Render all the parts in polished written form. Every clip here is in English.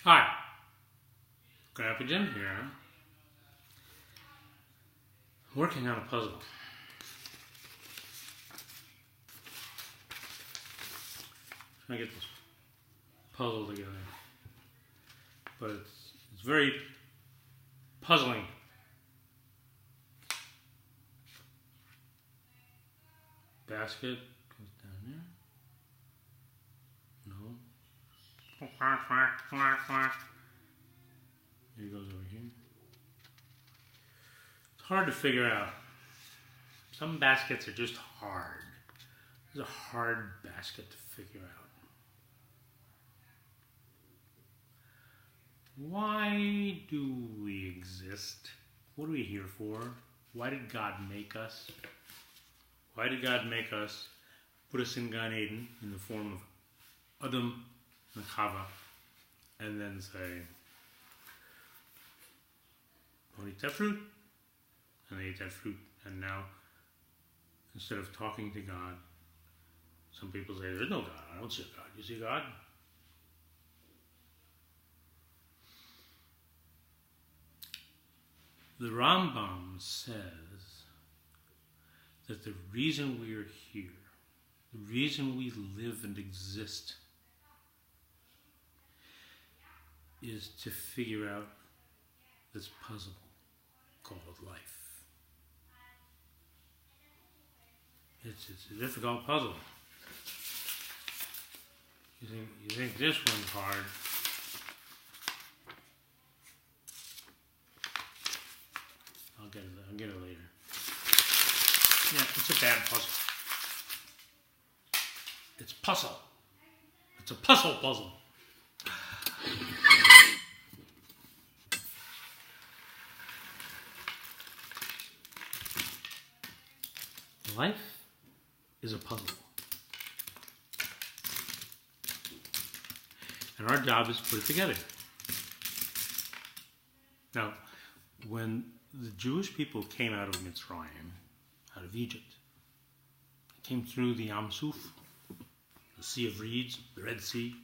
Hi, Grandpa Jim here. Working on a puzzle. Trying to get this puzzle together, but it's very puzzling. Basket goes down there. No. Here it goes over here. It's hard to figure out. Some baskets are just hard. It's a hard basket to figure out. Why do we exist? What are we here for? Why did God make us? Why did God make us, put us in Gan Eden in the form of Adam and Chava, and then say, don't eat that fruit? And they ate that fruit, and now, instead of talking to God, some people say, there's no God. I don't see God. You see God? The Rambam says that the reason we are here, the reason we live and exist, is to figure out this puzzle called life. It's a difficult puzzle. You think this one's hard. I'll get it later. Yeah, it's a bad puzzle. It's puzzle. It's a puzzle. Life is a puzzle. And our job is to put it together. Now, when the Jewish people came out of Mitzrayim, out of Egypt, they came through the Yam Suf, the Sea of Reeds, the Red Sea,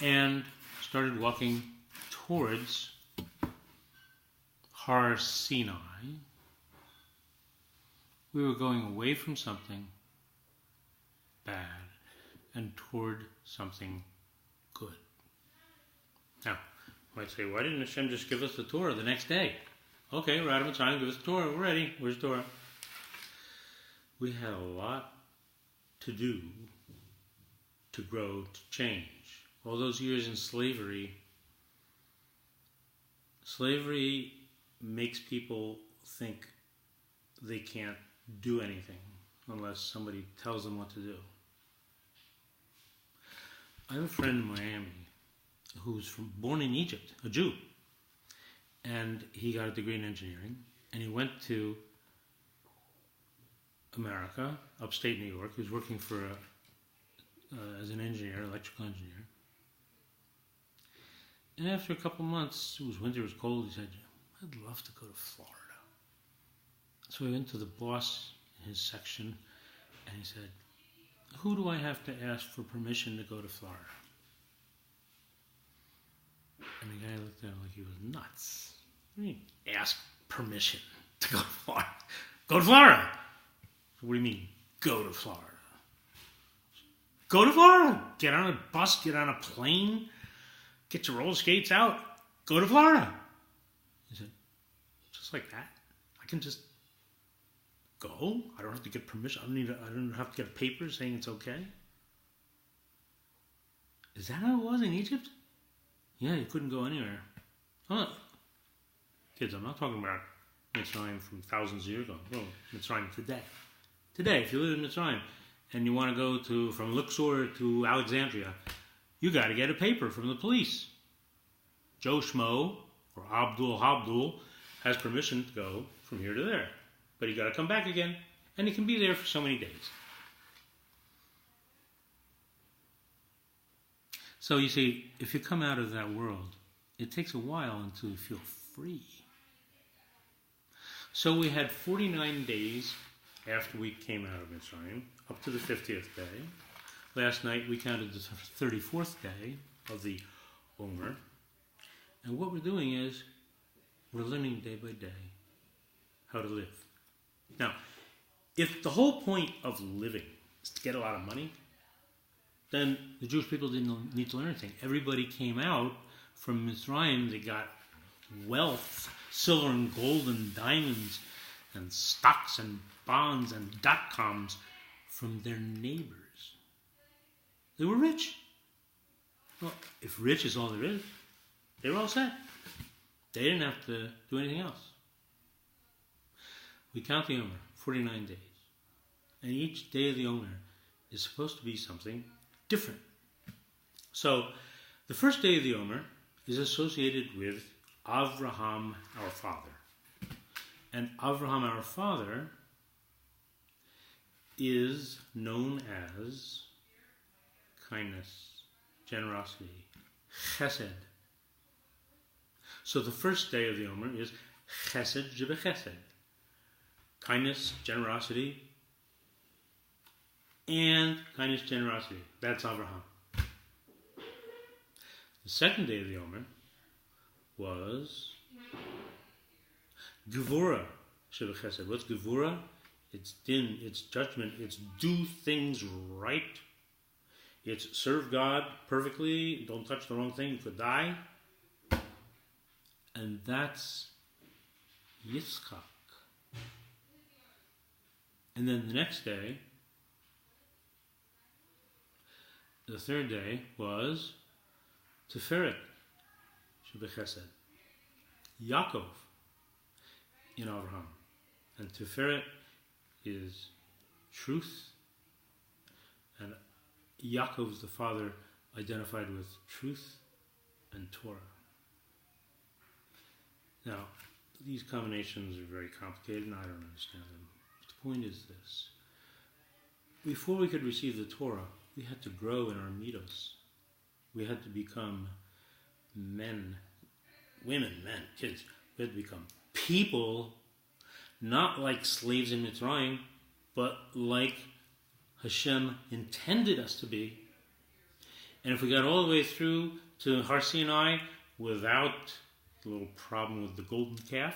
and started walking towards Har Sinai. We were going away from something bad and toward something good. Now, you might say, why didn't Hashem just give us the Torah the next day? Okay, we're out of time, give us the Torah, we're ready. Where's the Torah? We had a lot to do to grow, to change. All those years in slavery makes people think they can't do anything unless somebody tells them what to do. I have a friend in Miami who's born in Egypt, a Jew, and he got a degree in engineering, and he went to America, upstate New York. He was working for as an engineer, electrical engineer. And after a couple months, it was winter, it was cold, he said, I'd love to go to Florida. So he went to the boss in his section, and he said, who do I have to ask for permission to go to Florida? And the guy looked at him like he was nuts. What do you mean, ask permission to go to Florida? Go to Florida! So what do you mean, go to Florida? Go to Florida! Get on a bus, get on a plane, get your roller skates out, go to Florida! He said, just like that? I can just go? I don't have to get permission. I don't have to get a paper saying it's okay? Is that how it was in Egypt? Yeah, you couldn't go anywhere. Huh. Kids, I'm not talking about Mitzrayim from thousands of years ago. No, Mitzrayim today. Today, if you live in Mitzrayim and you want to go from Luxor to Alexandria, you got to get a paper from the police. Joe Schmo or Abdul has permission to go from here to there. But you got to come back again, and he can be there for so many days. So you see, if you come out of that world, it takes a while until you feel free. So we had 49 days after we came out of Mitzrayim, up to the 50th day. Last night we counted the 34th day of the haomer. And what we're doing is we're learning day by day how to live. Now, if the whole point of living is to get a lot of money, then the Jewish people didn't need to learn anything. Everybody came out from Mitzrayim. They got wealth, silver and gold and diamonds and stocks and bonds and dot-coms from their neighbors. They were rich. Well, if rich is all there is, they were all set. They didn't have to do anything else. We count the Omer, 49 days. And each day of the Omer is supposed to be something different. So, the first day of the Omer is associated with Avraham, our father. And Avraham, our father, is known as kindness, generosity, chesed. So the first day of the Omer is chesed jebechesed. Kindness, generosity, and kindness, generosity. That's Avraham. The second day of the Omer was Gevura shebechesed. What's Gevura? It's din, it's judgment, it's do things right. It's serve God perfectly, don't touch the wrong thing, you could die. And that's Yitzchak. And then the next day, the third day, was sefirat shebechesed. Yaakov in Abraham. And sefirat is truth. And Yaakov, the father, identified with truth and Torah. Now, these combinations are very complicated and I don't understand them. But the point is this. Before we could receive the Torah, we had to grow in our midos. We had to become men, women, men, kids. We had to become people, not like slaves in Mitzrayim, but like Hashem intended us to be. And if we got all the way through to Har Sinai without the little problem with the golden calf,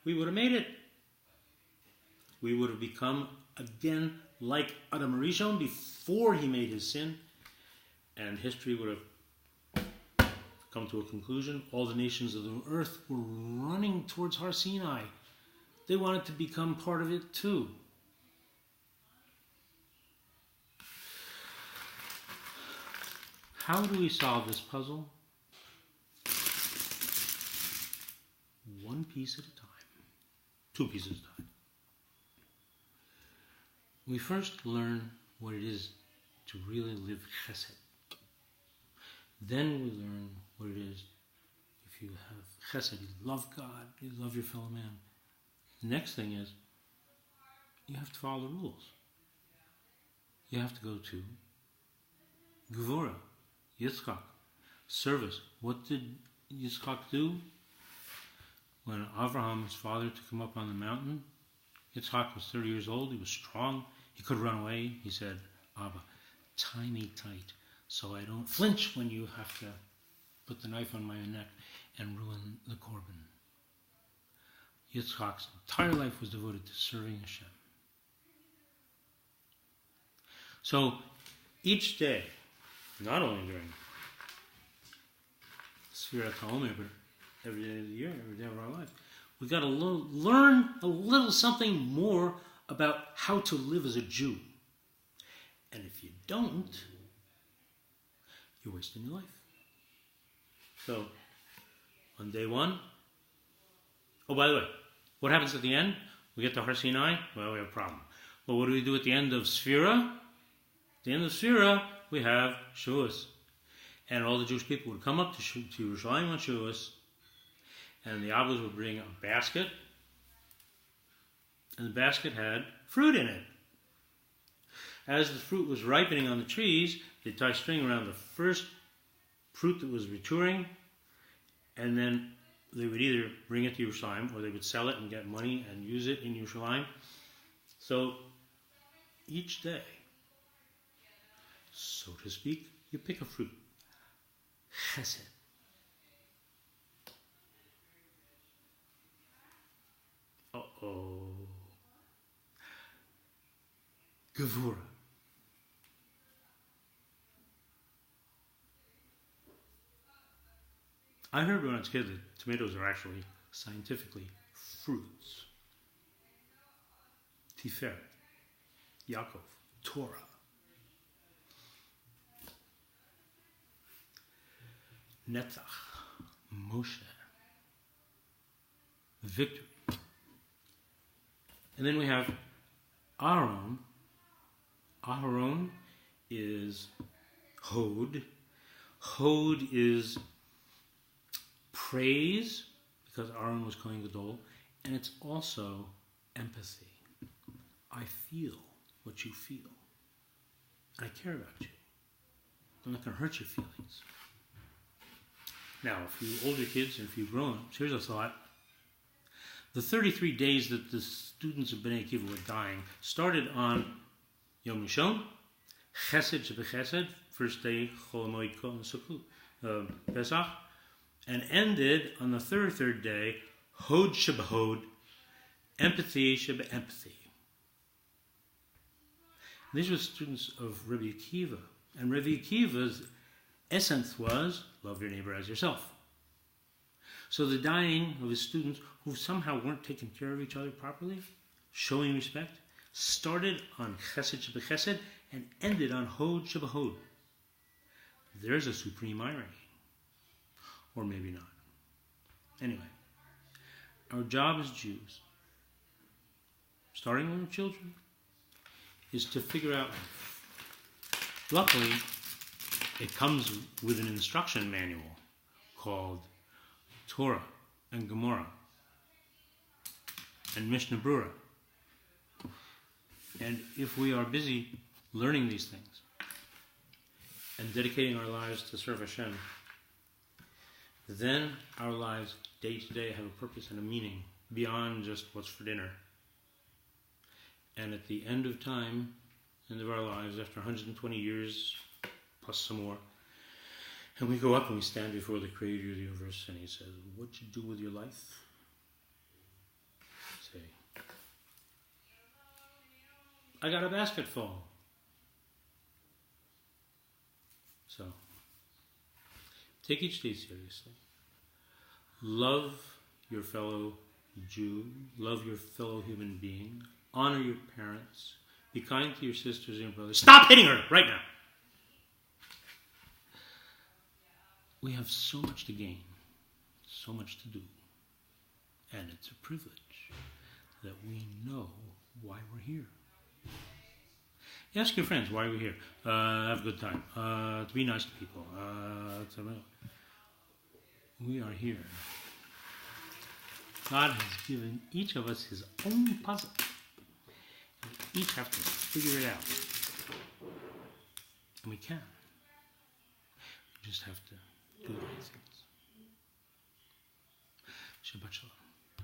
we would have made it. We would have become again like Adam Rishon before he made his sin, and history would have come to a conclusion. All the nations of the earth were running towards Har Sinai. They wanted to become part of it too. How do we solve this puzzle? One piece at a time. 2 pieces at a time. We first learn what it is to really live chesed. Then we learn what it is if you have chesed, you love God, you love your fellow man. The next thing is you have to follow the rules. You have to go to Gevura, Yitzchak, service. What did Yitzchak do? When Avraham, his father, took him up on the mountain, Yitzchak was 30 years old, he was strong, he could run away. He said, Abba, tie me tight so I don't flinch when you have to put the knife on my neck and ruin the korban. Yitzchak's entire life was devoted to serving Hashem. So each day, not only during sefirat haomer, but every day of the year, every day of our life, we've got to learn a little something more about how to live as a Jew. And if you don't, you're wasting your life. So, on day 1, oh, by the way, what happens at the end? We get to Har Sinai, well, we have a problem. Well, what do we do at the end of Sefira? At the end of Sefira, we have Shavuos. And all the Jewish people would come up to Yerushalayim on Shavuos, and the Abbas would bring a basket, and the basket had fruit in it. As the fruit was ripening on the trees, they'd tie string around the first fruit that was maturing, and then they would either bring it to Yerushalayim, or they would sell it and get money and use it in Yerushalayim. So each day, so to speak, you pick a fruit. Chesed. Gevura. I heard when I was a kid that tomatoes are actually, scientifically, fruits. Sefirat, Yaakov, Torah. Netzach, Moshe, victory. And then we have Aaron. Aaron is Hod. Hod is praise, because Aaron was Kohen Gadol, and it's also empathy. I feel what you feel. I care about you. I'm not going to hurt your feelings. Now, for you older kids and for you grown-ups, here's a thought. The 33 days that the students of Bnei Akiva were dying started on Yom Rishon, Chesed Shebechesed, first day Chol Hamoed Pesach, and ended on the third day, Hod Shebehod, empathy Shebe-empathy. These were students of Rabbi Akiva, and Rabbi Akiva's essence was, love your neighbor as yourself. So the dying of his students who somehow weren't taking care of each other properly, showing respect, started on Chesed Shebechesed and ended on Hod Shebehod. There's a supreme irony. Or maybe not. Anyway, our job as Jews, starting when we're children, is to figure out life. Luckily, it comes with an instruction manual called Torah and Gemara and Mishnah Brura. And if we are busy learning these things and dedicating our lives to serve Hashem, then our lives day to day have a purpose and a meaning beyond just what's for dinner. And at the end of time, end of our lives, after 120 years plus some more, and we go up and we stand before the Creator of the universe, and He says, "What'd you do with your life?" Say, "I got a basket full." So, take each day seriously. Love your fellow Jew. Love your fellow human being. Honor your parents. Be kind to your sisters and your brothers. Stop hitting her right now. We have so much to gain, so much to do, and it's a privilege that we know why we're here. Ask your friends why we're here. Have a good time. To be nice to people. We are here. God has given each of us his own puzzle. We each have to figure it out. And we can. We just have to do the right things. Shabbat Shalom.